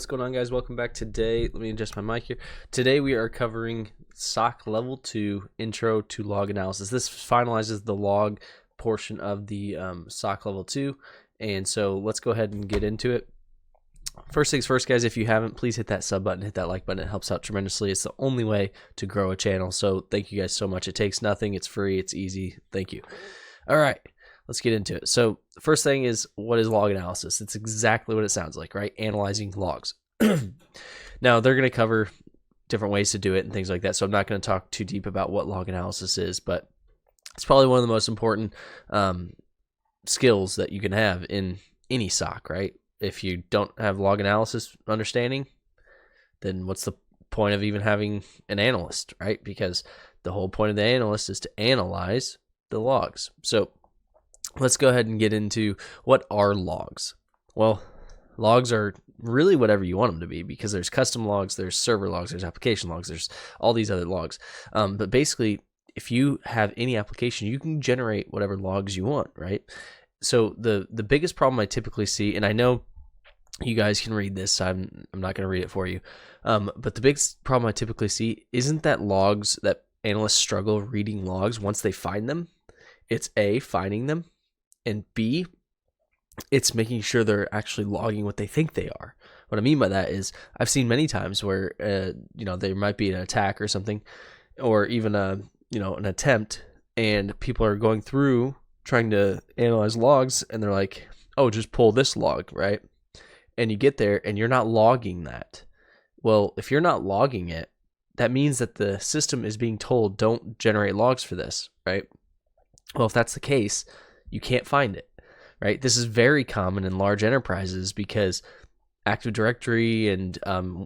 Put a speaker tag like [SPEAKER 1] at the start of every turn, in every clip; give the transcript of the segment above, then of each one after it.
[SPEAKER 1] What's going on, guys? Welcome back. Today, let me adjust my mic here. Today we are covering SOC Level 2 Intro to Log Analysis. This finalizes the log portion of the SOC Level 2, and so let's go ahead and get into it. First things first, guys, if you haven't, please hit that sub button, hit that like button. It helps out tremendously. It's the only way to grow a channel, so thank you guys so much. It takes nothing. It's free. It's easy. Thank you. All right. Let's get into it. So the first thing is, what is log analysis? It's exactly what it sounds like, right? Analyzing logs. Now, they're going to cover different ways to do it and things like that, so I'm not going to talk too deep about what log analysis is, but it's probably one of the most important skills that you can have in any SOC, right? If you don't have log analysis understanding, then what's the point of even having an analyst, right? Because the whole point of the analyst is to analyze the logs. So let's go ahead and get into what are logs. Well, logs are really whatever you want them to be, because there's custom logs, there's server logs, there's application logs, there's all these other logs. But basically, if you have any application, you can generate whatever logs you want, right? So the biggest problem I typically see, and I know you guys can read this, so I'm not going to read it for you, but the biggest problem I typically see isn't that logs, that analysts struggle reading logs once they find them. It's A, finding them, and B, it's making sure they're actually logging what they think they are. What I mean by that is, I've seen many times where there might be an attack or something, or even an attempt, and people are going through trying to analyze logs, and they're like, oh, just pull this log, right? And you get there and you're not logging that. Well, if you're not logging it, that means that the system is being told, don't generate logs for this, right? Well, if that's the case, you can't find it, right? This is very common in large enterprises because Active Directory and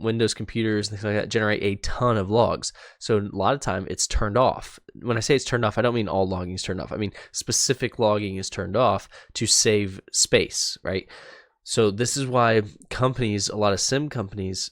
[SPEAKER 1] Windows computers and things like that generate a ton of logs. So a lot of time it's turned off. When I say it's turned off, I don't mean all logging is turned off. I mean specific logging is turned off to save space, right? So this is why companies, a lot of SIM companies,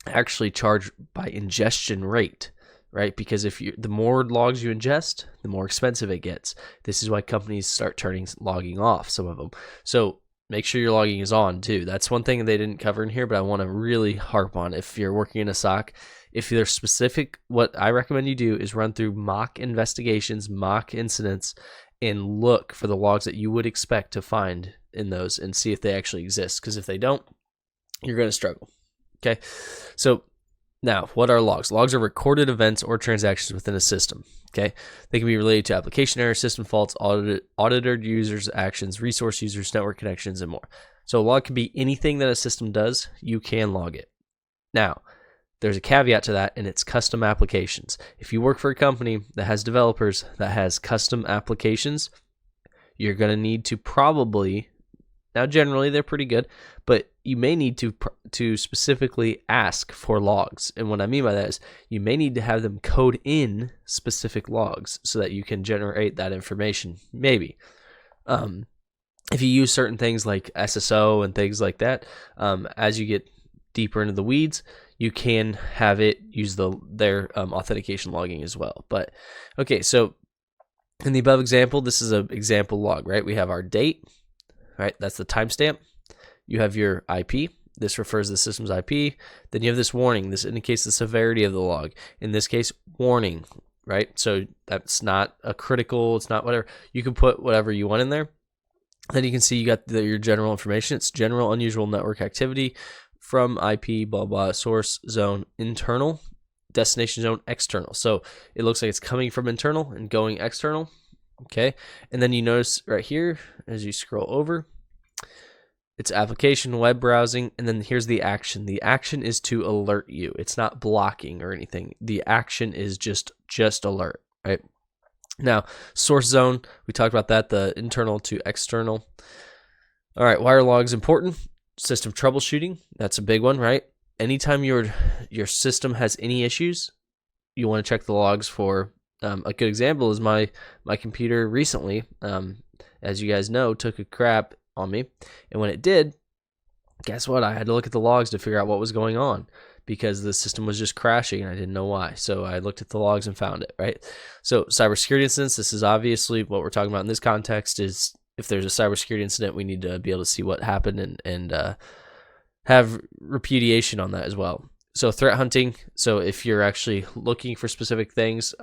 [SPEAKER 1] actually charge by ingestion rate, right? Because the more logs you ingest, the more expensive it gets. This is why companies start turning logging off, some of them. So make sure your logging is on too. That's one thing they didn't cover in here, but I want to really harp on. If you're working in a SOC, if they're specific, what I recommend you do is run through mock investigations, mock incidents, and look for the logs that you would expect to find in those and see if they actually exist. Because if they don't, you're going to struggle. Okay, so now, what are logs? Logs are recorded events or transactions within a system. Okay, they can be related to application errors, system faults, audited users' actions, resource users, network connections, and more. So a log can be anything that a system does. You can log it. Now, there's a caveat to that, and it's custom applications. If you work for a company that has developers that has custom applications, you're going to need to probably, now generally they're pretty good, but you may need to specifically ask for logs. And what I mean by that is you may need to have them code in specific logs so that you can generate that information. Maybe. If you use certain things like SSO and things like that, as you get deeper into the weeds, you can have it use their authentication logging as well. But okay, so in the above example, this is an example log, right? We have our date, right? That's the timestamp. You have your IP. This refers to the system's IP. Then you have this warning. This indicates the severity of the log. In this case, warning, right? So that's not a critical. It's not whatever. You can put whatever you want in there. Then you can see you got your general information. It's general unusual network activity from IP, blah, blah, source zone, internal, destination zone, external. So it looks like it's coming from internal and going external. Okay. And then you notice right here, as you scroll over, it's application, web browsing, and then here's the action. The action is to alert you. It's not blocking or anything. The action is just alert, right? Now, source zone, we talked about that, the internal to external. All right, why are logs important? System troubleshooting, that's a big one, right? Anytime your system has any issues, you want to check the logs for. A good example is my computer recently, as you guys know, took a crap on me, and when it did, guess what? I had to look at the logs to figure out what was going on, because the system was just crashing and I didn't know why. So I looked at the logs and found it, right? So cybersecurity incidents, this is obviously what we're talking about in this context. Is if there's a cybersecurity incident, we need to be able to see what happened and have repudiation on that as well. So threat hunting. So if you're actually looking for specific things,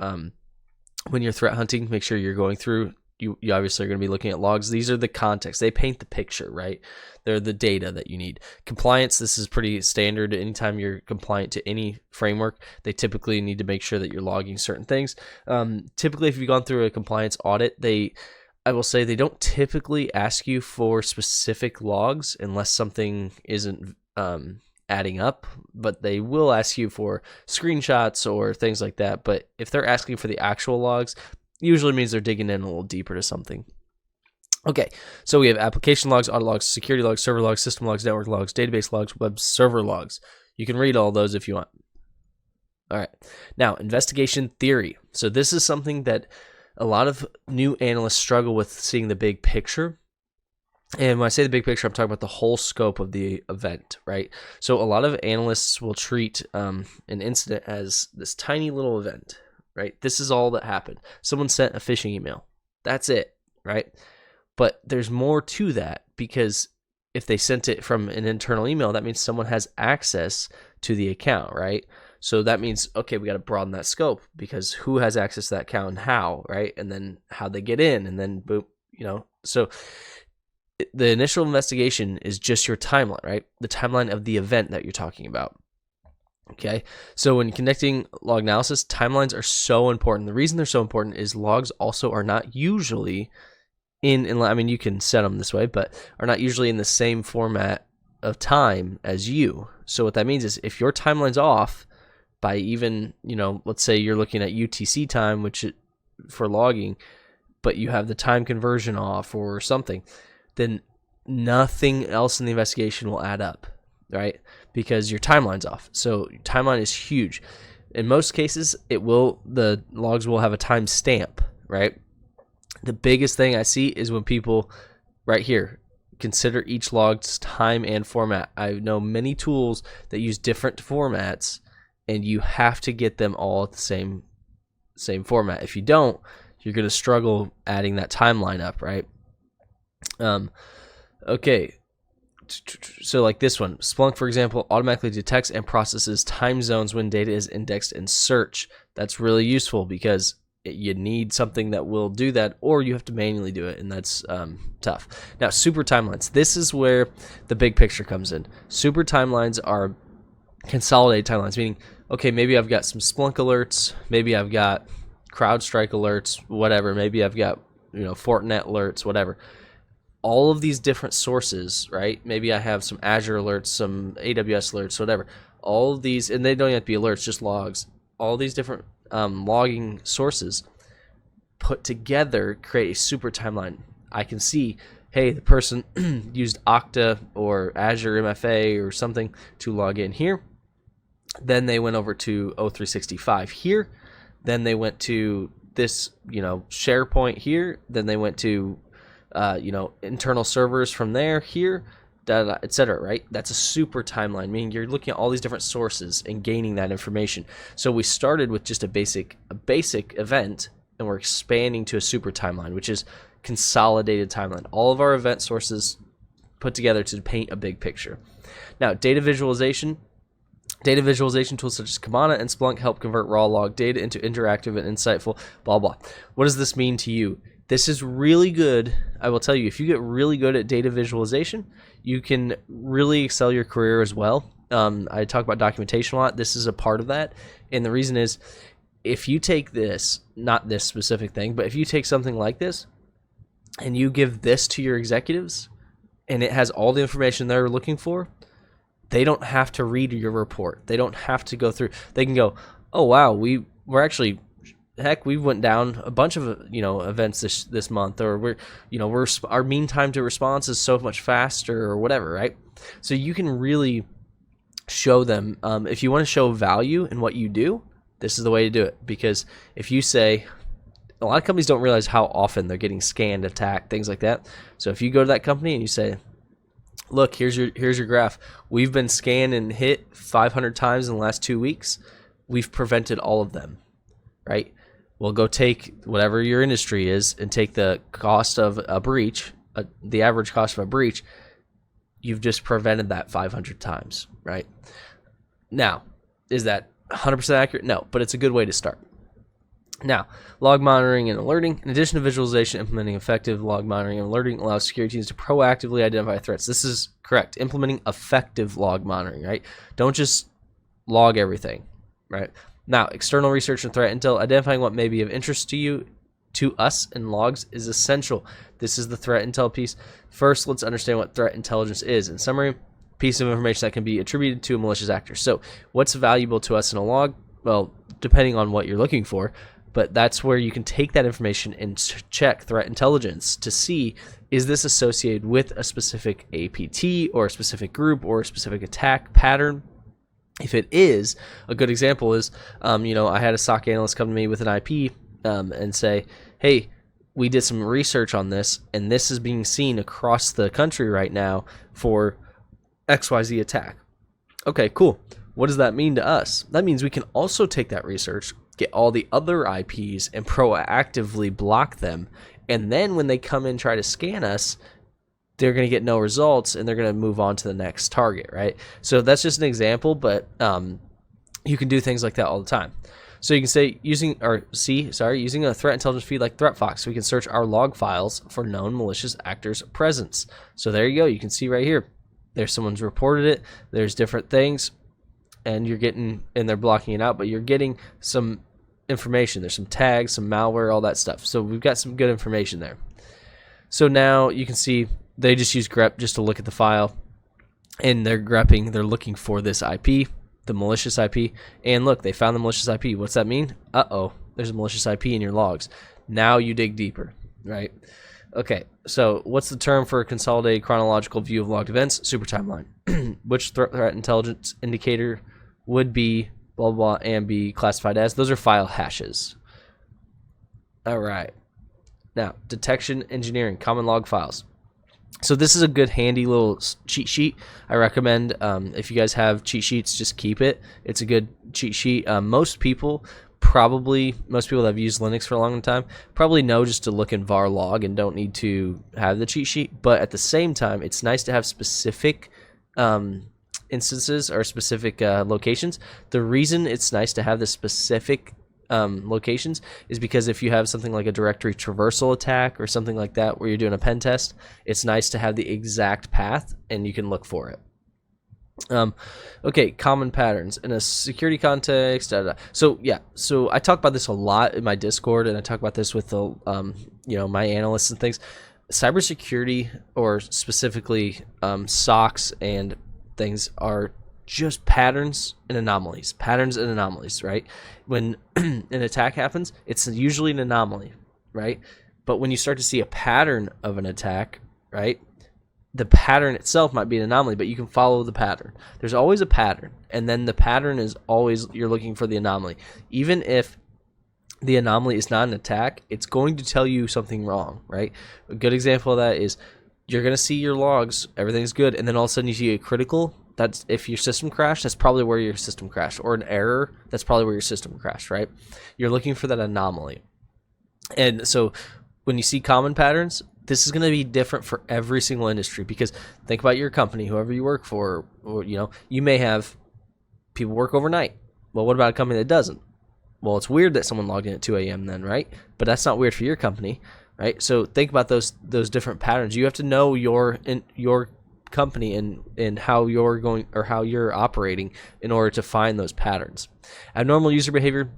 [SPEAKER 1] when you're threat hunting, make sure you're going through. You obviously are going to be looking at logs. These are the context. They paint the picture, right? They're the data that you need. Compliance, this is pretty standard. Anytime you're compliant to any framework, they typically need to make sure that you're logging certain things. Typically, if you've gone through a compliance audit, I will say they don't typically ask you for specific logs unless something isn't adding up, but they will ask you for screenshots or things like that. But if they're asking for the actual logs, usually means they're digging in a little deeper to something. Okay, so we have application logs, audit logs, security logs, server logs, system logs, network logs, database logs, web server logs. You can read all those if you want. All right, now investigation theory. So this is something that a lot of new analysts struggle with, seeing the big picture. And when I say the big picture, I'm talking about the whole scope of the event, right? So a lot of analysts will treat an incident as this tiny little event, right? This is all that happened. Someone sent a phishing email. That's it, right? But there's more to that, because if they sent it from an internal email, that means someone has access to the account, right? So that means, okay, we got to broaden that scope, because who has access to that account and how, right? And then how they get in, and then boom, So the initial investigation is just your timeline, right? The timeline of the event that you're talking about. Okay, so when conducting log analysis, timelines are so important. The reason they're so important is logs also are not usually I mean, you can set them this way, but are not usually in the same format of time as you. So what that means is if your timeline's off by even, let's say you're looking at UTC time, for logging, but you have the time conversion off or something, then nothing else in the investigation will add up, right? Because your timeline's off. So your timeline is huge. In most cases, the logs will have a time stamp, right? The biggest thing I see is when people, right here, consider each log's time and format. I know many tools that use different formats, and you have to get them all at the same format. If you don't, you're going to struggle adding that timeline up, right? Okay. So like this one, Splunk, for example, automatically detects and processes time zones when data is indexed in search. That's really useful because you need something that will do that, or you have to manually do it, and that's tough. Now, super timelines. This is where the big picture comes in. Super timelines are consolidated timelines, meaning, okay, maybe I've got some Splunk alerts, maybe I've got CrowdStrike alerts, whatever. Maybe I've got Fortinet alerts, whatever. All of these different sources, right? Maybe I have some Azure alerts, some AWS alerts, whatever. All of these, and they don't have to be alerts, just logs. All these different logging sources put together create a super timeline. I can see, hey, the person used Okta or Azure MFA or something to log in here. Then they went over to O365 here. Then they went to this, SharePoint here. Then they went to, internal servers from there here, etc. Right? That's a super timeline, meaning you're looking at all these different sources and gaining that information. So we started with just a basic event, and we're expanding to a super timeline, which is consolidated timeline. All of our event sources put together to paint a big picture. Now, data visualization. Data visualization tools such as Kibana and Splunk help convert raw log data into interactive and insightful, blah, blah. What does this mean to you? This is really good. I will tell you, if you get really good at data visualization, you can really excel your career as well. I talk about documentation a lot. This is a part of that. And the reason is, if you take this, not this specific thing, but if you take something like this and you give this to your executives and it has all the information they're looking for, they don't have to read your report. They don't have to go through. They can go, oh, wow, we went down a bunch of events this month, or our mean time to response is so much faster, or whatever, right? So you can really show them, if you want to show value in what you do, this is the way to do it. Because if you say, a lot of companies don't realize how often they're getting scanned, attacked, things like that. So if you go to that company and you say, look, here's your graph. We've been scanned and hit 500 times in the last 2 weeks. We've prevented all of them, right? Well, go take whatever your industry is and take the cost of a breach, the average cost of a breach, you've just prevented that 500 times, right? Now, is that 100% accurate? No, but it's a good way to start. Now, log monitoring and alerting. In addition to visualization, implementing effective log monitoring and alerting allows security teams to proactively identify threats. This is correct. Implementing effective log monitoring, right? Don't just log everything, right? Now, external research and threat intel. Identifying what may be of interest to us in logs is essential. This is the threat intel piece. First, let's understand what threat intelligence is. In summary, piece of information that can be attributed to a malicious actor. So, what's valuable to us in a log? Well, depending on what you're looking for. But that's where you can take that information and check threat intelligence to see, is this associated with a specific APT or a specific group or a specific attack pattern? If it is, a good example is, I had a SOC analyst come to me with an IP and say, hey, we did some research on this, and this is being seen across the country right now for XYZ attack. Okay, cool. What does that mean to us? That means we can also take that research, get all the other IPs, and proactively block them. And then when they come in and try to scan us, they're going to get no results, and they're going to move on to the next target, right? So that's just an example, but you can do things like that all the time. So you can say using a threat intelligence feed like ThreatFox, we can search our log files for known malicious actors' presence. So there you go. You can see right here, there's someone's reported it. There's different things, and they're blocking it out, but you're getting some information. There's some tags, some malware, all that stuff. So we've got some good information there. So now you can see they just use grep just to look at the file, and they're grepping. They're looking for this IP, the malicious IP, and look, they found the malicious IP. What's that mean? Uh-oh, there's a malicious IP in your logs. Now you dig deeper, right? Okay, so what's the term for a consolidated chronological view of logged events? Super timeline. Which threat intelligence indicator would be blah, blah, blah, and be classified as? Those are file hashes. All right. Now, detection engineering, common log files. So this is a good handy little cheat sheet. I recommend if you guys have cheat sheets, just keep it. It's a good cheat sheet. Most people that have used Linux for a long time probably know just to look in var log and don't need to have the cheat sheet. But at the same time, it's nice to have specific instances or specific locations. The reason it's nice to have the specific locations is because if you have something like a directory traversal attack or something like that where you're doing a pen test, it's nice to have the exact path and you can look for it. Okay, common patterns in a security context. So I talk about this a lot in my Discord, and I talk about this with the my analysts and things. Cybersecurity, or specifically SOCs and things, are just patterns and anomalies. Right? When an attack happens, it's usually an anomaly, right? But when you start to see a pattern of an attack, right? The pattern itself might be an anomaly, but you can follow the pattern. There's always a pattern, and then the pattern is always, you're looking for the anomaly. Even if the anomaly is not an attack, it's going to tell you something wrong, right? A good example of that is you're going to see your logs, everything's good, and then all of a sudden you see a critical. That's if your system crashed, that's probably where your system crashed, or an error, that's probably where your system crashed, right? You're looking for that anomaly. And so when you see common patterns, this is going to be different for every single industry, because think about your company, whoever you work for, or you may have people work overnight. Well, what about a company that doesn't? Well, it's weird that someone logged in at 2 a.m. then, right? But that's not weird for your company, right? So think about those different patterns. You have to know your company and how you're going, or how you're operating, in order to find those patterns. Abnormal user behavior.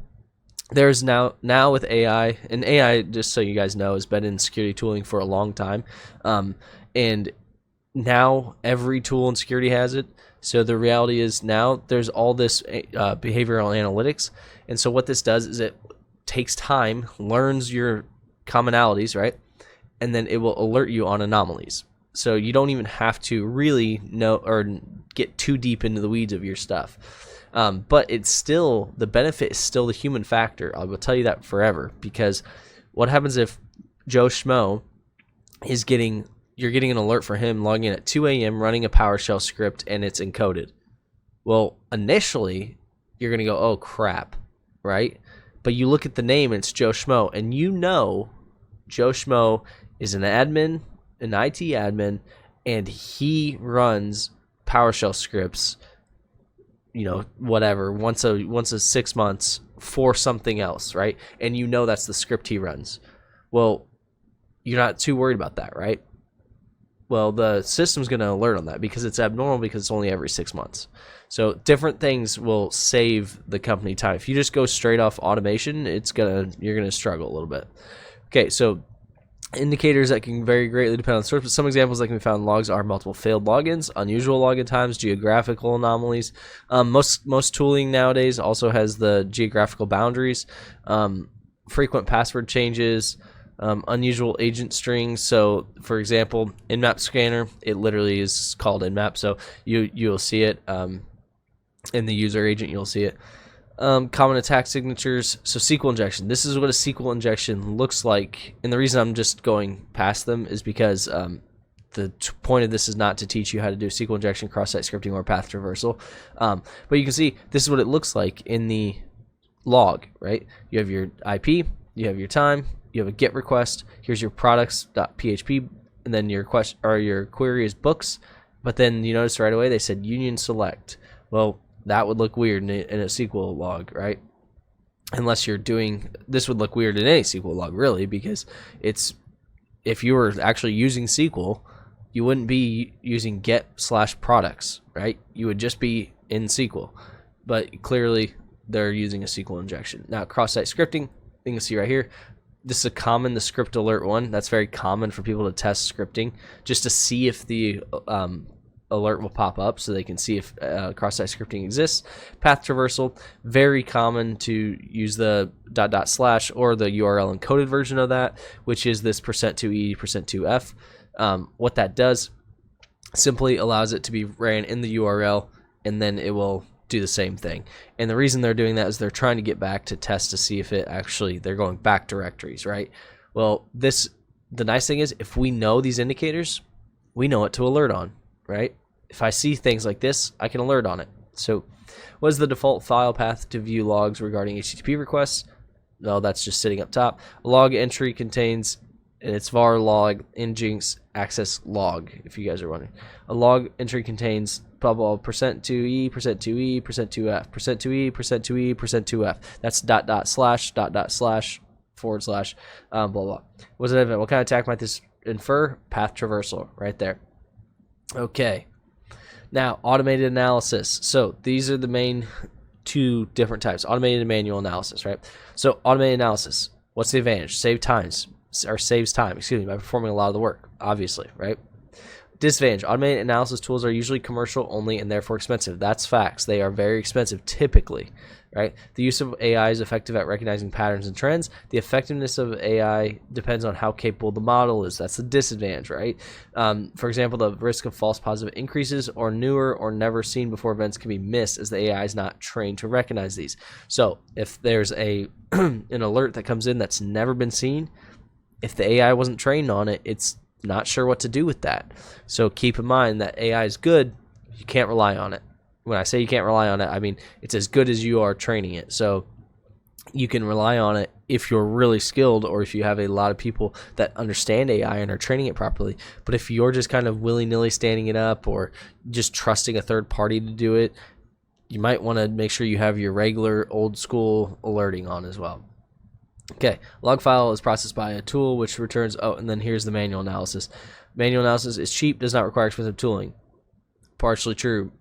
[SPEAKER 1] There's now with AI, and AI, just so you guys know, has been in security tooling for a long time, and now every tool in security has it. So the reality is now there's all this behavioral analytics, and so what this does is it takes time, learns your commonalities, right, and then it will alert you on anomalies. So you don't even have to really know or get too deep into the weeds of your stuff. But it's still, the benefit is still the human factor. I will tell you that forever, because what happens if Joe Schmo you're getting an alert for him logging in at 2 a.m. running a PowerShell script and it's encoded? Well, initially you're going to go, oh crap, right? But you look at the name and it's Joe Schmo, and Joe Schmo is an admin, an IT admin, and he runs PowerShell scripts, you know, whatever, once a 6 months for something else, right? And you know that's the script he runs. Well, you're not too worried about that, right? Well, the system's going to alert on that because it's abnormal, because it's only every 6 months. So different things will save the company time. If you just go straight off automation, you're gonna struggle a little bit. Okay, so indicators that can vary greatly depending on the source, but some examples that can be found in logs are multiple failed logins, unusual login times, geographical anomalies. Most tooling nowadays also has the geographical boundaries, frequent password changes, unusual agent strings. So for example, nmap scanner, it literally is called nmap, so you'll see it in the user agent, you'll see it. Common attack signatures. So SQL injection, this is what a SQL injection looks like, and the reason I'm just going past them is because the point of this is not to teach you how to do SQL injection, cross-site scripting, or path traversal, but you can see this is what it looks like in the log, right? You have your IP, you have your time, you have a GET request, here's your products.php, and then your query is books, but then you notice right away they said union select. Well, that would look weird in a SQL log, right? Unless you're doing, this would look weird in any SQL log, really, because if you were actually using SQL, you wouldn't be using get/products, right? You would just be in SQL, but clearly they're using a SQL injection. Now, cross-site scripting, you can see right here, this is the script alert one. That's very common for people to test scripting, just to see if the alert will pop up, so they can see if cross-site scripting exists. Path traversal, very common to use the .. or the URL encoded version of that, which is this %2e, %2f. What that does, simply allows it to be ran in the URL, and then it will do the same thing. And the reason they're doing that is they're trying to get back to test to see if they're going back directories, right? Well, the nice thing is, if we know these indicators, we know what to alert on, right? If I see things like this, I can alert on it. So what is the default file path to view logs regarding HTTP requests? Well, that's just sitting up top. A log entry contains, and it's var log nginx access log, if you guys are wondering. A log entry contains blah blah %2e, %2e, %2f, %2e, %2e, %2f. That's .. / blah blah. What's an event? What kind of attack might this infer? Path traversal, right there. Okay. Now, automated analysis. So these are the main two different types, automated and manual analysis, right? So automated analysis, what's the advantage? Saves time, by performing a lot of the work, obviously, right? Disadvantage, automated analysis tools are usually commercial only and therefore expensive. That's facts. They are very expensive typically, right? The use of AI is effective at recognizing patterns and trends. The effectiveness of AI depends on how capable the model is. That's the disadvantage, right? For example, the risk of false positive increases, or newer or never seen before events can be missed as the AI is not trained to recognize these. So if there's an alert that comes in that's never been seen, if the AI wasn't trained on it, it's not sure what to do with that. So keep in mind that AI is good. You can't rely on it. When I say you can't rely on it, I mean it's as good as you are training it. So you can rely on it if you're really skilled, or if you have a lot of people that understand AI and are training it properly. But if you're just kind of willy-nilly standing it up, or just trusting a third party to do it, you might want to make sure you have your regular old school alerting on as well. Okay, log file is processed by a tool which returns, and then here's the manual analysis. Manual analysis is cheap, does not require expensive tooling. Partially true.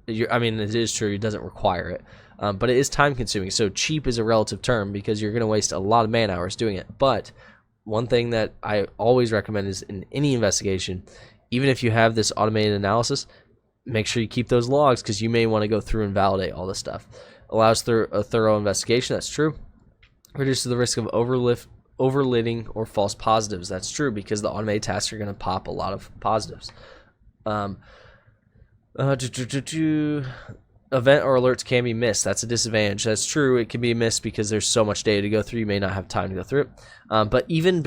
[SPEAKER 1] It is true, it doesn't require it. But it is time consuming. So cheap is a relative term, because you're going to waste a lot of man hours doing it. But one thing that I always recommend is, in any investigation, even if you have this automated analysis, make sure you keep those logs, because you may want to go through and validate all this stuff. Allows a thorough investigation, that's true. Reduces the risk of overlitting or false positives. That's true, because the automated tasks are going to pop a lot of positives. Event or alerts can be missed. That's a disadvantage. That's true. It can be missed because there's so much data to go through. You may not have time to go through it. But even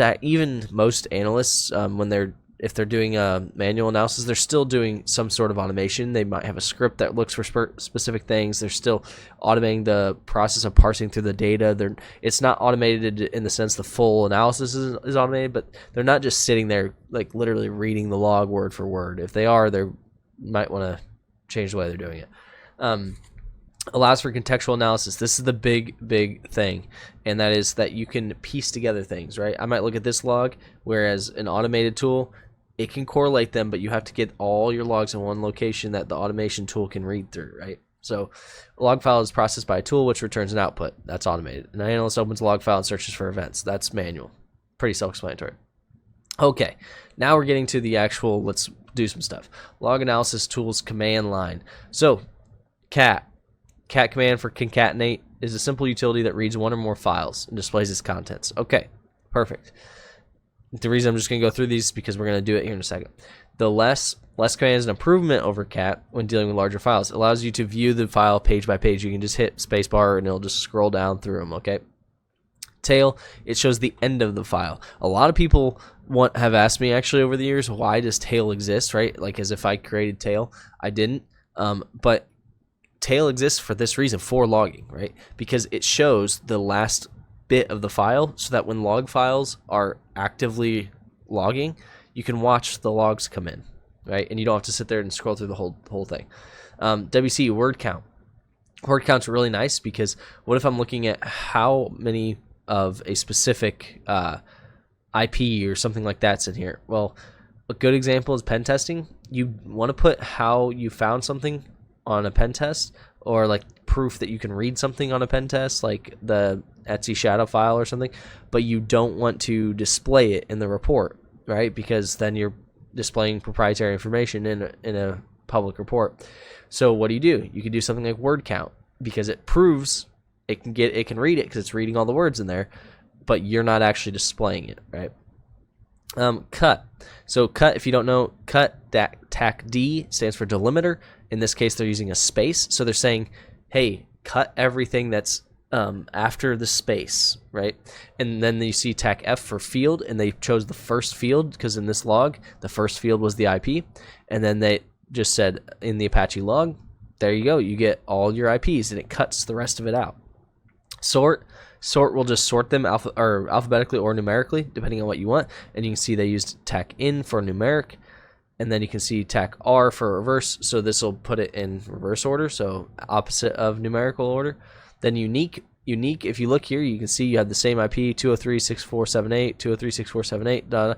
[SPEAKER 1] most analysts, when they're if they're doing a manual analysis, they're still doing some sort of automation. They might have a script that looks for specific things. They're still automating the process of parsing through the data. It's not automated in the sense the full analysis is automated, but they're not just sitting there like literally reading the log word for word. If they are, they might want to change the way they're doing it. Allows for contextual analysis. This is the big thing, and that is that you can piece together things, right? I might look at this log, whereas an automated tool, it can correlate them, but you have to get all your logs in one location that the automation tool can read through, right? So a log file is processed by a tool which returns an output. That's automated. An analyst opens a log file and searches for events. That's manual. Pretty self-explanatory. Okay, now we're getting to the actual, let's do some stuff. Log analysis tools command line. So cat command for concatenate is a simple utility that reads one or more files and displays its contents. Okay, perfect. The reason I'm just going to go through these is because we're going to do it here in a second. The less command is an improvement over cat when dealing with larger files. It allows you to view the file page by page. You can just hit spacebar and it'll just scroll down through them, okay? Tail, it shows the end of the file. A lot of people have asked me actually over the years, why does tail exist, right? Like as if I created tail. I didn't, but tail exists for this reason, for logging, right? Because it shows the last bit of the file so that when log files are actively logging, you can watch the logs come in, right? And you don't have to sit there and scroll through the whole thing. WC, word count. Word count's really nice because what if I'm looking at how many of a specific IP or something like that's in here? Well, a good example is pen testing. You want to put how you found something on a pen test, or like proof that you can read something on a pen test, like the Etsy shadow file or something, but you don't want to display it in the report, right? Because then you're displaying proprietary information in a public report. So what do? You can do something like word count, because it proves it can read it because it's reading all the words in there, but you're not actually displaying it, right? Cut. So cut, if you don't know, cut tac D stands for delimiter. In this case, they're using a space. So they're saying, hey, cut everything that's after the space, right? And then you see tac F for field, and they chose the first field because in this log, the first field was the IP. And then they just said in the Apache log, there you go, you get all your IPs, and it cuts the rest of it out. Sort will just sort them alphabetically or numerically, depending on what you want. And you can see they used tac in for numeric, and then you can see tac R for reverse. So this will put it in reverse order, so opposite of numerical order. Then unique, if you look here, you can see you have the same IP, 203.6478, 203.6478,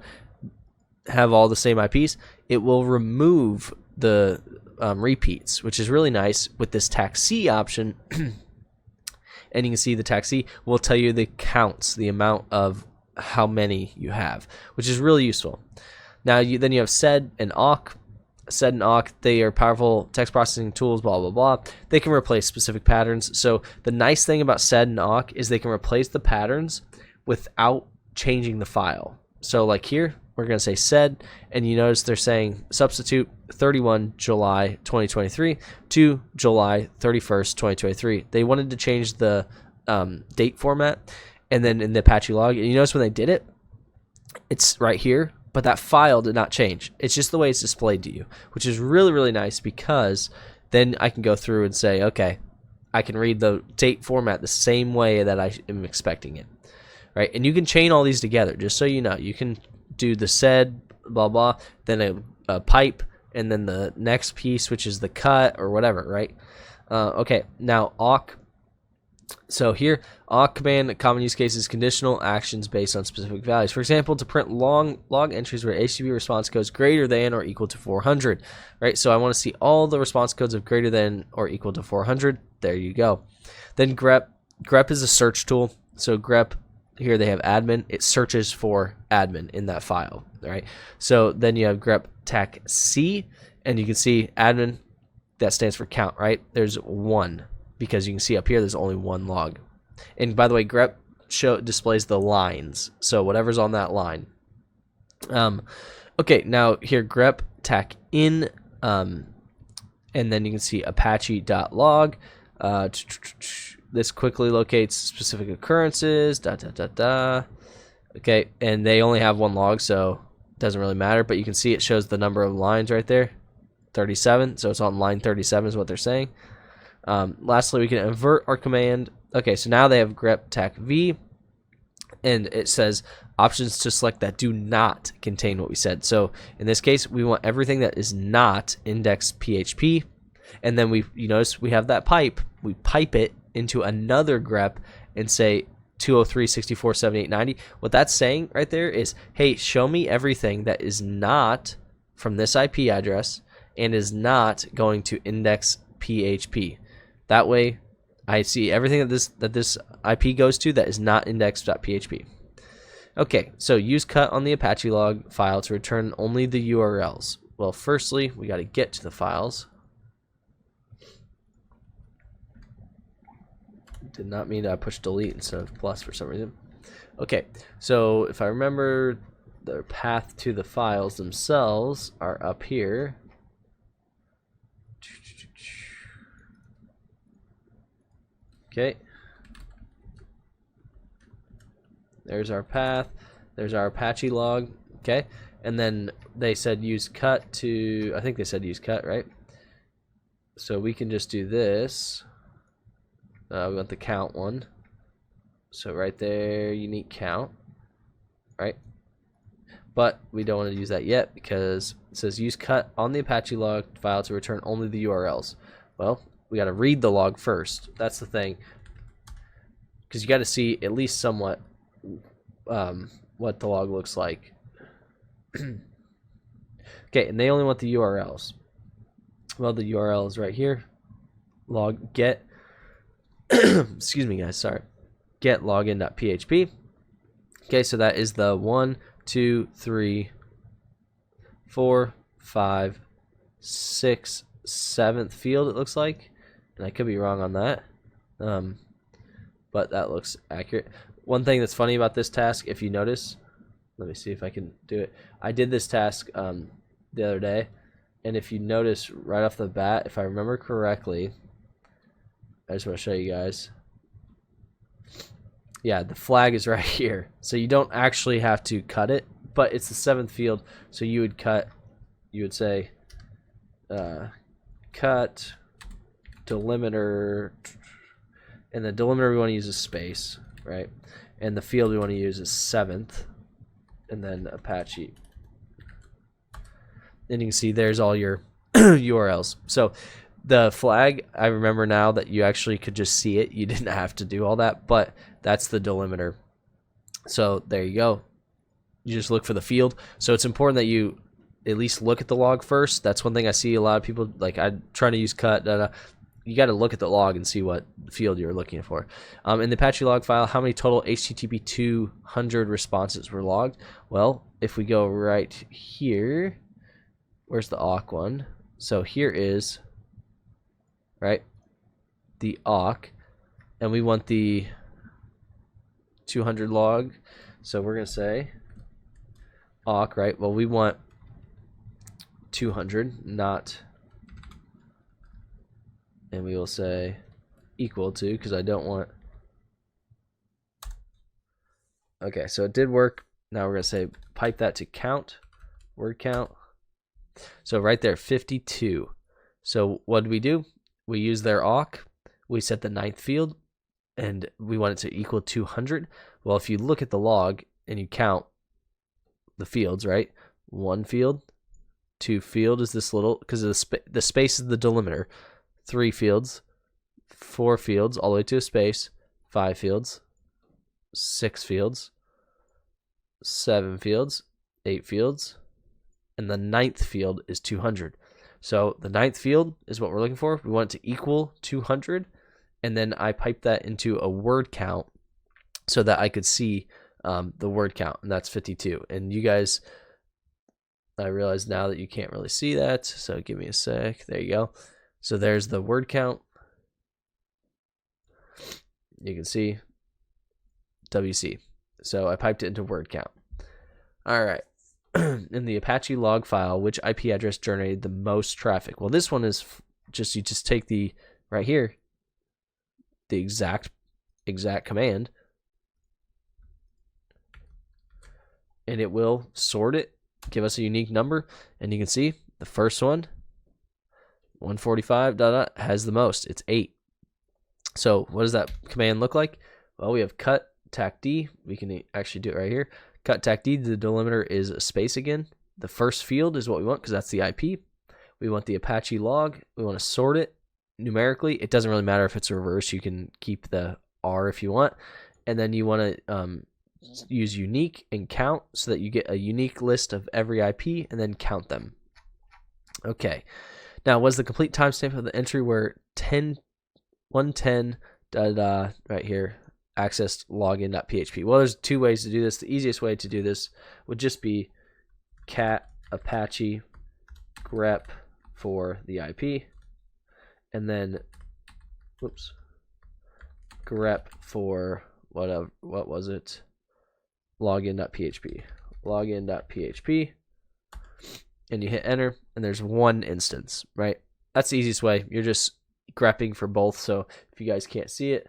[SPEAKER 1] have all the same IPs. It will remove the repeats, which is really nice with this tac C option. And you can see the tac C will tell you the counts, the amount of how many you have, which is really useful. Now then you have sed and awk. Sed and awk, they are powerful text processing tools, blah, blah, blah. They can replace specific patterns. So the nice thing about sed and awk is they can replace the patterns without changing the file. So like here, we're going to say sed, and you notice they're saying substitute 31 July 2023 to July 31st, 2023. They wanted to change the date format, and then in the Apache log, and you notice when they did it, it's right here, but that file did not change. It's just the way it's displayed to you, which is really, really nice, because then I can go through and say, okay, I can read the date format the same way that I am expecting it, right? And you can chain all these together, just so you know. You can do the sed, blah, blah, then a pipe, and then the next piece, which is the cut or whatever, right? Okay, now awk. So here, awk command, common use case is conditional actions based on specific values. For example, to print log entries where HTTP response codes greater than or equal to 400, right? So I want to see all the response codes of greater than or equal to 400. There you go. Then grep. Grep is a search tool. So grep, here they have admin. It searches for admin in that file, right? So then you have grep tac C, and you can see admin, that stands for count, right? There's one, because you can see up here there's only one log. And by the way, grep displays the lines, so whatever's on that line. Okay, now here grep tac in, and then you can see apache.log. This quickly locates specific occurrences, Okay, and they only have one log, so doesn't really matter, but you can see it shows the number of lines right there, 37. So it's on line 37 is what they're saying. Lastly, we can invert our command. Okay, so now they have grep tac v, and it says options to select that do not contain what we said. So in this case, we want everything that is not index PHP, and then you notice we have that pipe. We pipe it into another grep and say 203.64.78.90. What that's saying right there is, hey, show me everything that is not from this IP address and is not going to index PHP. That way, I see everything that this IP goes to that is not index.php. Okay, so use cut on the Apache log file to return only the URLs. Well, firstly, we got to get to the files. Did not mean to push delete instead of plus for some reason. Okay, so if I remember, the path to the files themselves are up here. Okay. There's our path. There's our Apache log. Okay. And then they said use cut to, I think they said use cut, right? So we can just do this. We want the count one. So right there, unique count, right? But we don't want to use that yet because it says use cut on the Apache log file to return only the URLs. Well, we got to read the log first. That's the thing, because you got to see at least somewhat what the log looks like. Okay, and they only want the URLs. Well, the URL is right here. Log get. Excuse me, guys. Sorry. Get login.php. Okay, so that is the 1, 2, 3, 4, 5, 6, 7th field. It looks like, and I could be wrong on that, but that looks accurate. One thing that's funny about this task, if you notice, let me see if I can do it. I did this task the other day, and if you notice right off the bat, if I remember correctly, I just want to show you guys. Yeah, the flag is right here, so you don't actually have to cut it, but it's the 7th field, so you would cut. You would say cut delimiter, and the delimiter we want to use is space, right? And the field we want to use is 7th, and then Apache. And you can see there's all your URLs. So the flag, I remember now that you actually could just see it. You didn't have to do all that, but that's the delimiter. So there you go. You just look for the field. So it's important that you at least look at the log first. That's one thing I see a lot of people, like, I try to use cut. You got to look at the log and see what field you're looking for. In the Apache log file, how many total HTTP 200 responses were logged? Well, if we go right here, where's the awk one? So here is, right, the awk, and we want the 200 log. So we're going to say awk, right? Well, we want 200, not, and we will say equal to, because I don't want. Okay, so it did work. Now we're going to say pipe that to count, word count. So right there, 52. So what did we do? We use their awk. We set the 9th field, and we want it to equal 200. Well, if you look at the log and you count the fields, right? 1 field, 2 field is this little, because the space is the delimiter. 3 fields, 4 fields, all the way to a space, 5 fields, 6 fields, 7 fields, 8 fields, and the 9th field is 200. So the 9th field is what we're looking for. We want it to equal 200, and then I pipe that into a word count so that I could see the word count, and that's 52. And you guys, I realize now that you can't really see that, so give me a sec. There you go. So there's the word count. You can see WC. So I piped it into word count. All right. In the Apache log file, which IP address generated the most traffic? Well, this one is just, you just take the, right here, the exact command, and it will sort it give us a unique number, and you can see the first one, 145 has the most. It's 8. So what does that command look like? Well, we have cut tac d. We can actually do it right here. Cut tac d. The delimiter is a space again. The first field is what we want because that's the IP. We want the Apache log. We want to sort it numerically. It doesn't really matter if it's reverse. You can keep the R if you want. And then you want to use unique and count so that you get a unique list of every IP and then count them. Okay. Now, was the complete timestamp of the entry where 110 right here accessed login.php? Well, there's 2 ways to do this. The easiest way to do this would just be cat Apache grep for the IP, and then grep for what was it? Login.php. Login.php. And you hit enter, and there's 1 instance, right? That's the easiest way. You're just grepping for both. So if you guys can't see it,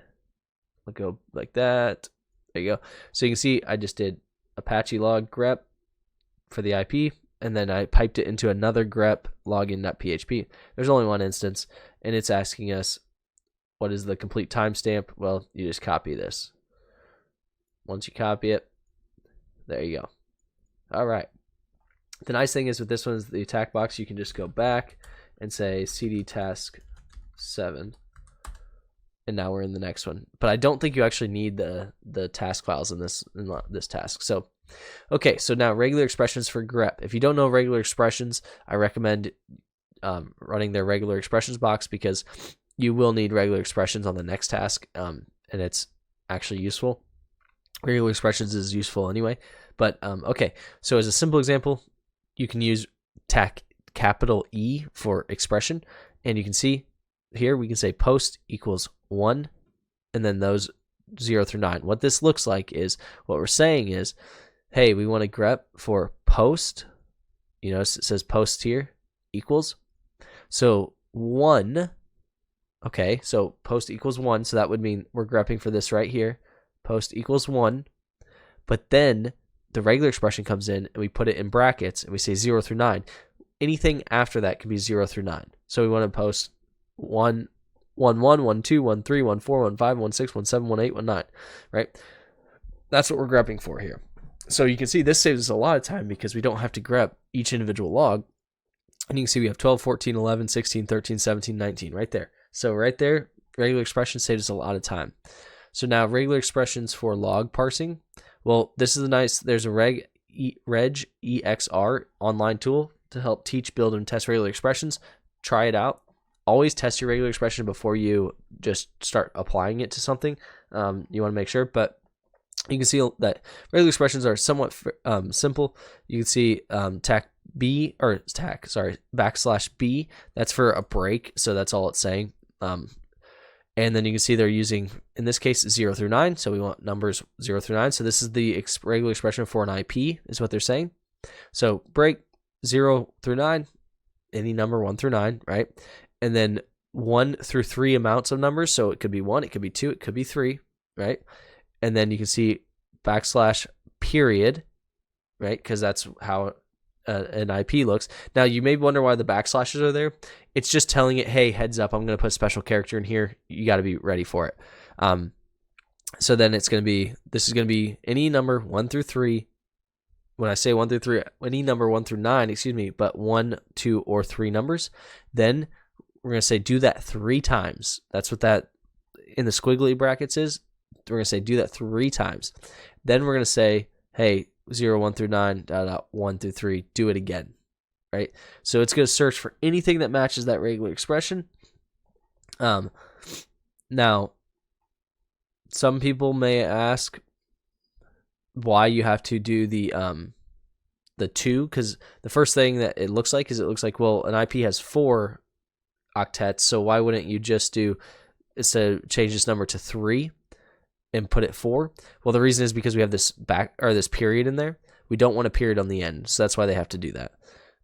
[SPEAKER 1] I'll go like that. There you go. So you can see I just did Apache log grep for the IP, and then I piped it into another grep login.php. There's only 1 instance, and it's asking us what is the complete timestamp. Well, you just copy this. Once you copy it, there you go. All right. The nice thing is with this one is the attack box, you can just go back and say cd task 7, and now we're in the next one. But I don't think you actually need the task files in this task. So okay, so now regular expressions for grep. If you don't know regular expressions, I recommend running their regular expressions box, because you will need regular expressions on the next task, and it's actually useful. Regular expressions is useful anyway. But okay, so as a simple example, you can use capital E for expression, and you can see here we can say post equals 1, and then those 0 through 9. What this looks like is, what we're saying is, hey, we want to grep for post. You notice it says post here equals. So 1. Okay, so post equals 1. So that would mean we're grepping for this right here. Post equals 1. But then the regular expression comes in, and we put it in brackets, and we say 0 through 9. Anything after that can be 0 through 9. So we want to post 1, 1, 1, 1, 2, 1, 3, 1, 4, 1, 5, 1, 6, 1, 7, 1, 8, 1, 9, right? That's what we're grepping for here. So you can see this saves us a lot of time because we don't have to grep each individual log. And you can see we have 12, 14, 11, 16, 13, 17, 19 right there. So right there, regular expression saves us a lot of time. So now regular expressions for log parsing. Well, this is there's a reg EXR online tool to help teach, build, and test regular expressions. Try it out. Always test your regular expression before you just start applying it to something. You want to make sure, but you can see that regular expressions are somewhat simple. You can see \B, that's for a break, so that's all it's saying. And then you can see they're using, in this case, 0 through 9, so we want numbers 0 through 9. So this is the regular expression for an IP, is what they're saying. So break 0 through 9, any number 1 through 9, right? And then 1 through 3 amounts of numbers, so it could be 1, it could be 2, it could be 3, right? And then you can see \period, right? Because that's how an IP looks. Now, you may wonder why the backslashes are there. It's just telling it, hey, heads up, I'm going to put a special character in here. You got to be ready for it. So then this is going to be any number 1 through 3. When I say 1 through 3, any number 1 through 9, but 1, 2, or 3 numbers. Then we're going to say do that 3 times. That's what that in the squiggly brackets is. We're going to say do that 3 times. Then we're going to say, hey, 0, 1 through 9, 1 through 3, do it again, right? So it's going to search for anything that matches that regular expression. Now, some people may ask why you have to do the 2, because the first thing that it looks like is well, an IP has 4 octets, so why wouldn't you just instead change this number to 3 and put it 4? Well, the reason is because we have this period in there. We don't want a period on the end, so that's why they have to do that.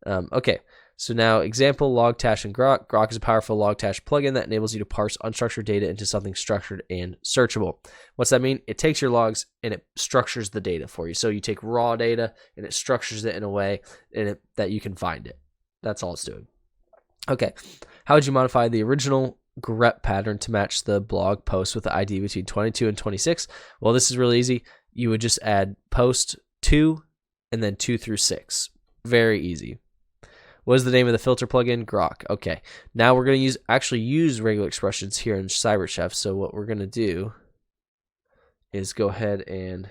[SPEAKER 1] Okay, So now, example, Logtash and Grok. Grok is a powerful Logtash plugin that enables you to parse unstructured data into something structured and searchable. What's that mean? It takes your logs and it structures the data for you. So you take raw data and it structures it in a way that you can find it. That's all it's doing. Okay, how would you modify the original grep pattern to match the blog post with the ID between 22 and 26? Well, this is really easy. You would just add post 2 and then 2 through 6. Very easy. What is the name of the filter plugin? Grok. Okay, now we're going to actually use regular expressions here in CyberChef. So what we're going to do is go ahead and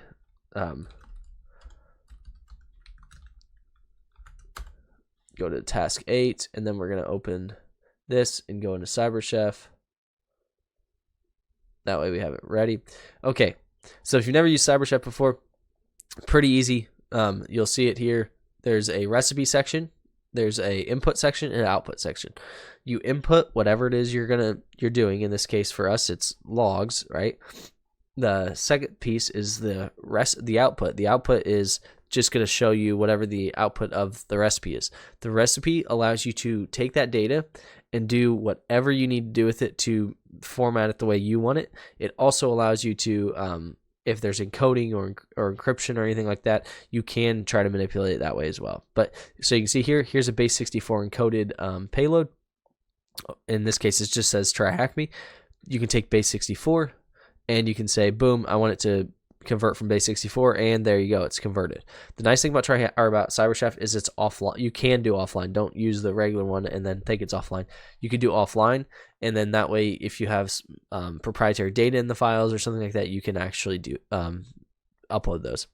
[SPEAKER 1] go to task 8, and then we're going to open this and go into CyberChef. That way we have it ready. Okay, so if you've never used CyberChef before, pretty easy. You'll see it here. There's a recipe section. There's a input section and an output section. You input whatever it is you're doing. In this case for us, it's logs, right? The second piece is the output. The output is just going to show you whatever the output of the recipe is. The recipe allows you to take that data and do whatever you need to do with it to format it the way you want it. It also allows you to if there's encoding or encryption or anything like that, you can try to manipulate it that way as well. But so you can see here's a base 64 encoded payload. In this case, it just says Tryhackme. You can take base 64 and you can say, boom, I want it to convert from base 64, and there you go, it's converted. The nice thing about CyberChef is it's offline. You can do offline. Don't use the regular one and then think it's offline. You can do offline, and then that way, if you have proprietary data in the files or something like that, you can actually do upload those.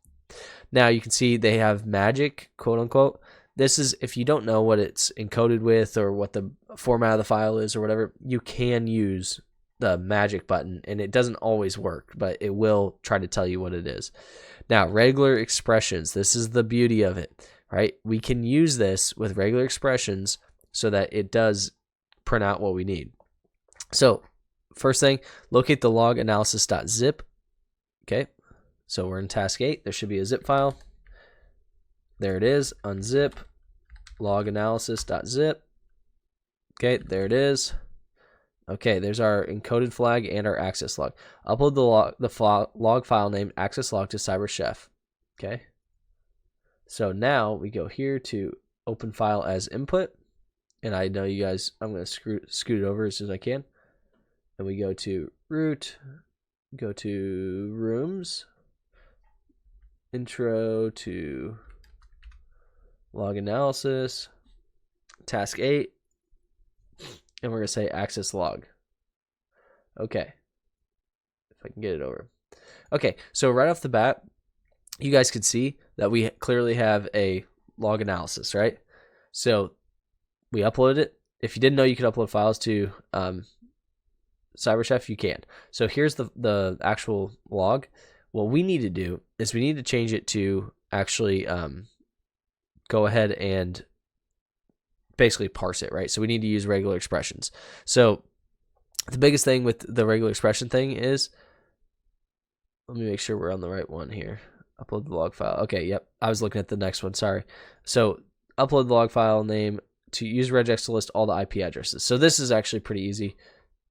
[SPEAKER 1] Now you can see they have magic, quote unquote. This is if you don't know what it's encoded with or what the format of the file is or whatever, you can use the magic button, and it doesn't always work, but it will try to tell you what it is. Now, regular expressions, this is the beauty of it, right? We can use this with regular expressions so that it does print out what we need. So first thing, locate the log analysis.zip. Okay, so we're in task 8. There should be a zip file. There it is. Unzip log analysis.zip. Okay, there it is. Okay, there's our encoded flag and our access log. Upload the log file named access log to CyberChef. Okay. So now we go here to open file as input. And I know you guys, I'm going to scoot it over as soon as I can. And we go to root, go to rooms, intro to log analysis, task 8. And we're going to say access log. Okay. If I can get it over. Okay, so right off the bat, you guys can see that we clearly have a log analysis, right? So we uploaded it. If you didn't know you could upload files to CyberChef, you can. So here's the actual log. What we need to do is we need to change it to actually go ahead and basically parse it, right? So we need to use regular expressions. So the biggest thing with the regular expression thing is, let me make sure we're on the right one here. Upload the log file. Okay, yep. I was looking at the next one, sorry. So upload the log file name to use regex to list all the IP addresses. So this is actually pretty easy.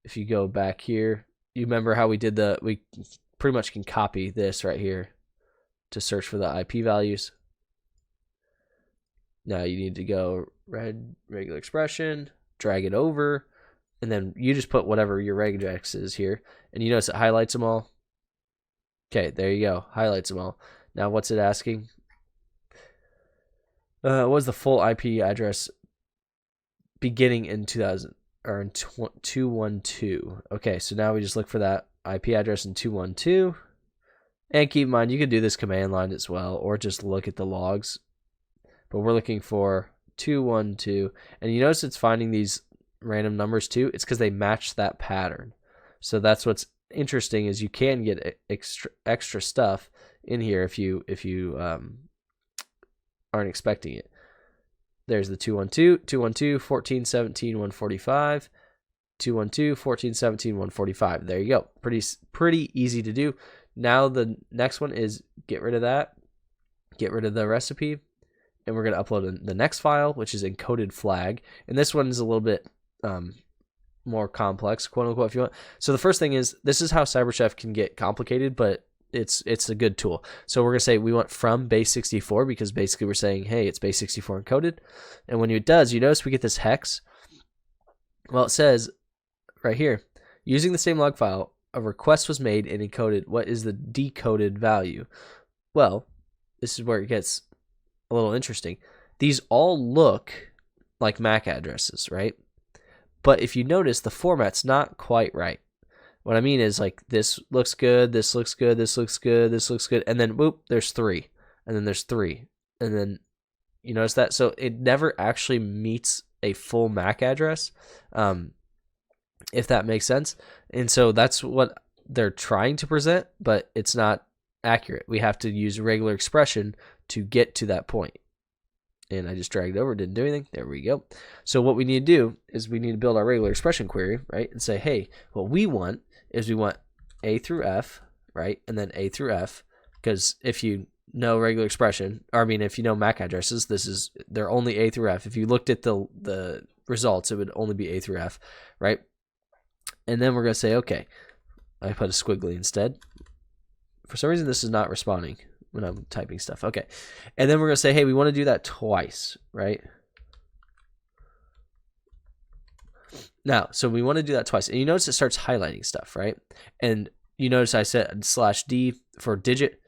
[SPEAKER 1] If you go back here, you remember how we did we pretty much can copy this right here to search for the IP values. Now you need to go regular expression, drag it over, and then you just put whatever your regex is here. And you notice it highlights them all. Okay, there you go. Highlights them all. Now what's it asking? What was the full IP address beginning in 2000 or in 212? Okay, so now we just look for that IP address in 212. And keep in mind, you can do this command line as well, or just look at the logs. But we're looking for 212, and you notice it's finding these random numbers too. It's because they match that pattern. So that's what's interesting, is you can get extra stuff in here if you aren't expecting it. There's the 212, 212, 14, 17, 145, 212, 14, 17, 145. There you go. Pretty easy to do. Now the next one is get rid of that, get rid of the recipe, and we're going to upload the next file, which is encoded flag. And this one is a little bit more complex, quote unquote, if you want. So the first thing is, this is how CyberChef can get complicated, but it's a good tool. So we're going to say we want from base64, because basically we're saying, hey, it's base64 encoded. And when it does, you notice we get this hex. Well, it says right here, using the same log file, a request was made and encoded. What is the decoded value? Well, this is where it gets a little interesting. These all look like MAC addresses, right? But if you notice, the format's not quite right. What I mean is, like, this looks good, this looks good, this looks good, this looks good, and then whoop, there's 3, and then there's 3, and then you notice that? So it never actually meets a full MAC address, if that makes sense. And so that's what they're trying to present, but it's not accurate. We have to use regular expression to get to that point. And I just dragged it over, didn't do anything. There we go. So what we need to do is we need to build our regular expression query, right? And say, hey, what we want is we want A through F, right? And then A through F, because if you know regular expression, or I mean, if you know MAC addresses, they're only A through F. If you looked at the results, it would only be A through F, right? And then we're going to say, okay, I put a squiggly instead. For some reason, this is not responding when I'm typing stuff. Okay. And then we're going to say, hey, we want to do that twice, right? Now, so we want to do that twice. And you notice it starts highlighting stuff, right? And you notice I said /D for digit.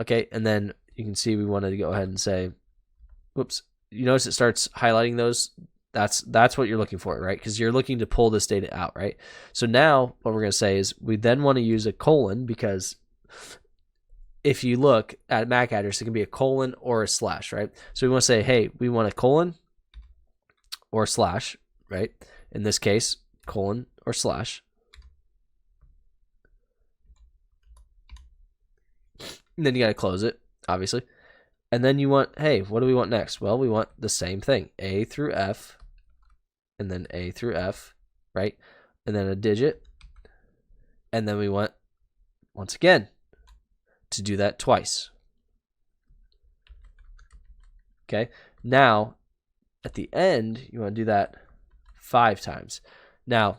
[SPEAKER 1] Okay. And then you can see we wanted to go ahead and say, whoops. You notice it starts highlighting those. That's what you're looking for, right? Because you're looking to pull this data out, right? So now what we're going to say is we then want to use a colon, because if you look at MAC address, it can be a colon or a slash, right? So we want to say, hey, we want a colon or slash, right? In this case, colon or slash. And then you got to close it, obviously. And then you want, hey, what do we want next? Well, we want the same thing, A through F, and then A through F, right? And then a digit. And then we want, once again, to do that twice. Okay, now at the end, you want to do that 5 times. Now,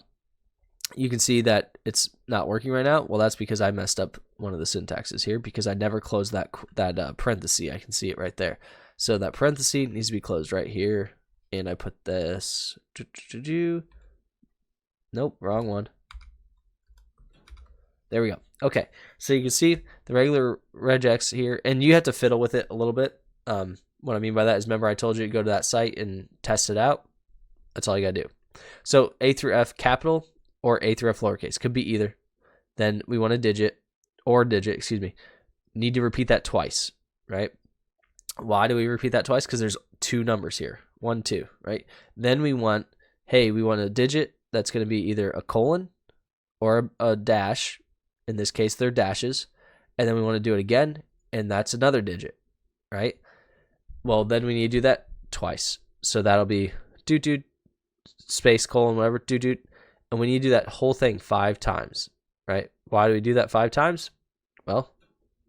[SPEAKER 1] you can see that it's not working right now. Well, that's because I messed up one of the syntaxes here, because I never closed that parenthesis. I can see it right there. So that parenthesis needs to be closed right here. And I put this. Nope, wrong one. There we go. Okay, so you can see the regular regex here, and you have to fiddle with it a little bit. What I mean by that is, remember I told you to go to that site and test it out? That's all you gotta do. So A through F capital or A through F lowercase, could be either. Then we want a digit, excuse me. Need to repeat that twice, right? Why do we repeat that twice? Because there's 2 numbers here, 1, 2, right? Then we want, hey, we want a digit that's gonna be either a colon or a dash. In this case, they're dashes. And then we want to do it again, and that's another digit, right? Well, then we need to do that twice. So that'll be doot space colon whatever doot, and we need to do that whole thing 5 times, right? Why do we do that 5 times? Well,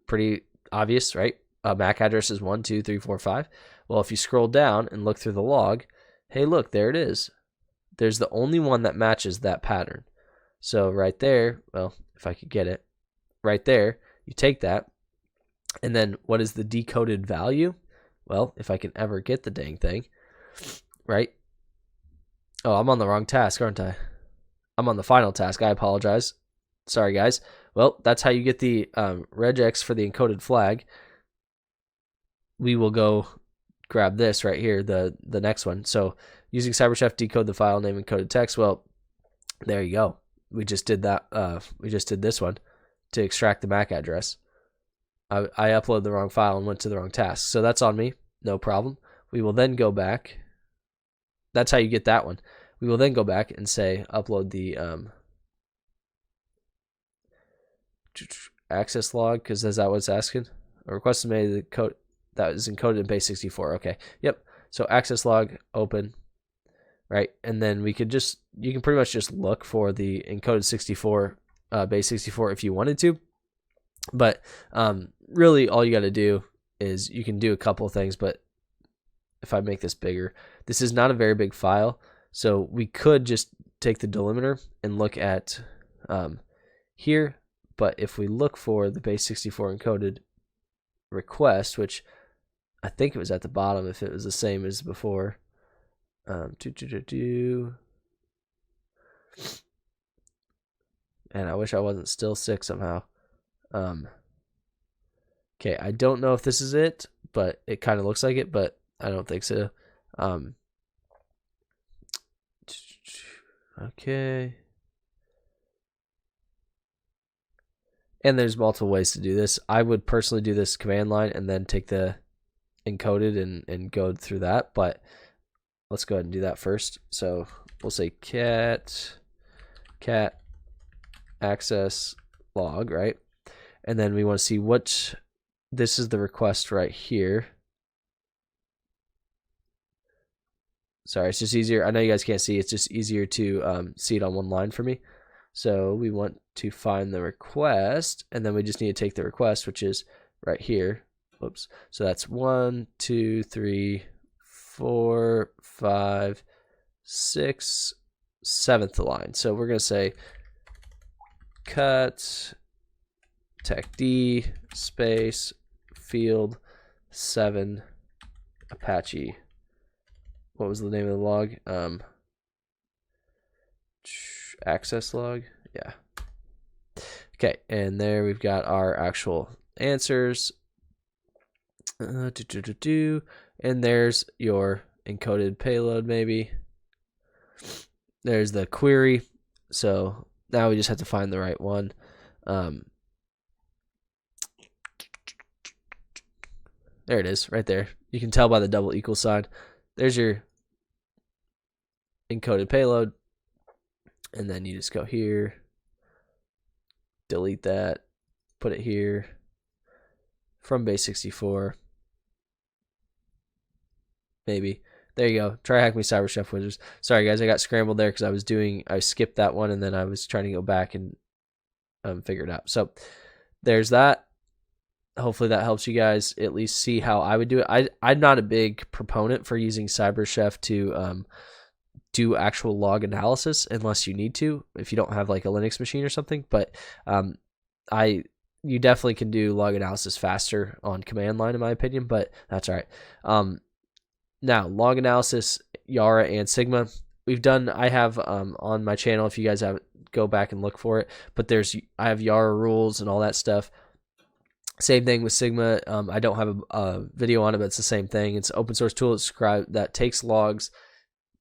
[SPEAKER 1] pretty obvious, right? MAC address is 1, 2, 3, 4, 5. Well, if you scroll down and look through the log, hey, look, there it is. There's the only one that matches that pattern. So right there, well, if I could get it, right there, you take that, and then what is the decoded value? Well, if I can ever get the dang thing, right? Oh, I'm on the wrong task, aren't I? I'm on the final task. I apologize. Sorry, guys. Well, that's how you get the regex for the encoded flag. We will go grab this right here, the next one. So using CyberChef, decode the file name encoded text. Well, there you go. We just did that. We just did this one to extract the MAC address. I uploaded the wrong file and went to the wrong task. So that's on me. No problem. We will then go back. That's how you get that one. We will then go back and say upload the access log, because is that what it's asking? A request is made, the code that is encoded in base64. Okay. Yep. So access log open. Right, and then you can pretty much just look for the encoded 64 base 64 if you wanted to, but really all you got to do is you can do a couple of things, but if I make this bigger, this is not a very big file. So we could just take the delimiter and look at here. But if we look for the base64 encoded request, which I think it was at the bottom if it was the same as before. And I wish I wasn't still sick somehow. Okay, I don't know if this is it, but it kind of looks like it, but I don't think so. Okay. And there's multiple ways to do this. I would personally do this command line and then take the encoded and go through that, but let's go ahead and do that first. So we'll say cat access log, right? And then we want to see what, this is the request right here. Sorry, it's just easier. I know you guys can't see. It's just easier to see it on one line for me. So we want to find the request, and then we just need to take the request, which is right here. Oops. So that's 1, 2, 3, 4, 5, 6, 7th line. So we're going to say cut tech D space field 7 Apache. What was the name of the log? Access log. Yeah. Okay, and there we've got our actual answers. And there's your encoded payload, maybe. There's the query. So now we just have to find the right one. There it is, right there. You can tell by the double equal sign. There's your encoded payload. And then you just go here, delete that, put it here from base64. Maybe. There you go. Tryhackme CyberChef wizards. Sorry guys, I got scrambled there because I skipped that one and then I was trying to go back and figure it out. So there's that. Hopefully that helps you guys at least see how I would do it. I'm not a big proponent for using CyberChef to do actual log analysis unless you need to, if you don't have like a Linux machine or something. But you definitely can do log analysis faster on command line in my opinion, but that's all right. Now log analysis, Yara and Sigma. I have on my channel, if you guys have, go back and look for it, but I have Yara rules and all that stuff. Same thing with Sigma. I don't have a video on it, but it's the same thing. It's an open source tool that takes logs,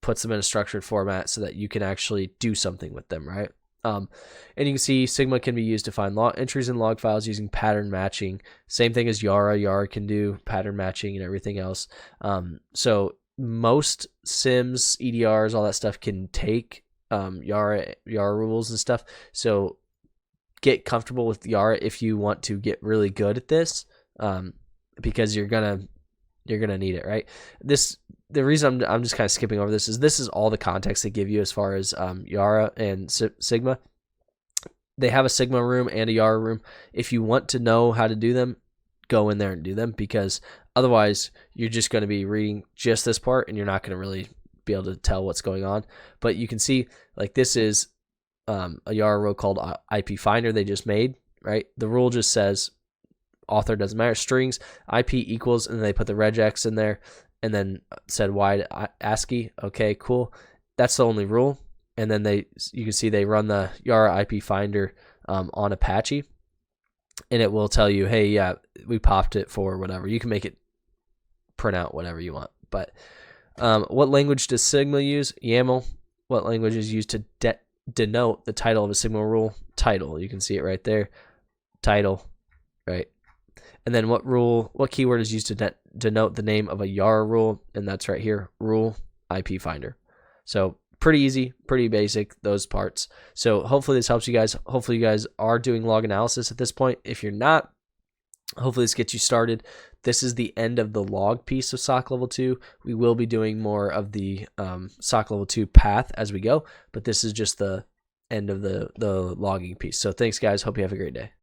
[SPEAKER 1] puts them in a structured format so that you can actually do something with them, right? And you can see Sigma can be used to find log entries in log files using pattern matching. Same thing as Yara. Yara can do pattern matching and everything else. So most SIMs, EDRs, all that stuff can take Yara rules and stuff. So get comfortable with Yara if you want to get really good at this, because you're gonna need it, right? The reason I'm just kind of skipping over this is all the context they give you as far as Yara and Sigma. They have a Sigma room and a Yara room. If you want to know how to do them, go in there and do them, because otherwise you're just going to be reading just this part and you're not going to really be able to tell what's going on. But you can see, like, this is a Yara rule called IP Finder they just made, right? The rule just says author doesn't matter, strings, IP equals, and then they put the regex in there, and then said wide ASCII. Okay, cool. That's the only rule. And then you can see they run the Yara IP Finder on Apache, and it will tell you, hey, yeah, we popped it for whatever. You can make it print out whatever you want. But what language does Sigma use? YAML. What language is used to denote the title of a Sigma rule? Title. You can see it right there. Title, right? And then what keyword is used to denote the name of a Yara rule? And that's right here, rule IP Finder. So pretty easy, pretty basic, those parts. So hopefully this helps you guys. Hopefully you guys are doing log analysis at this point. If you're not, hopefully this gets you started. This is the end of the log piece of SOC Level 2. We will be doing more of the SOC Level 2 path as we go, but this is just the end of the logging piece. So thanks guys, hope you have a great day.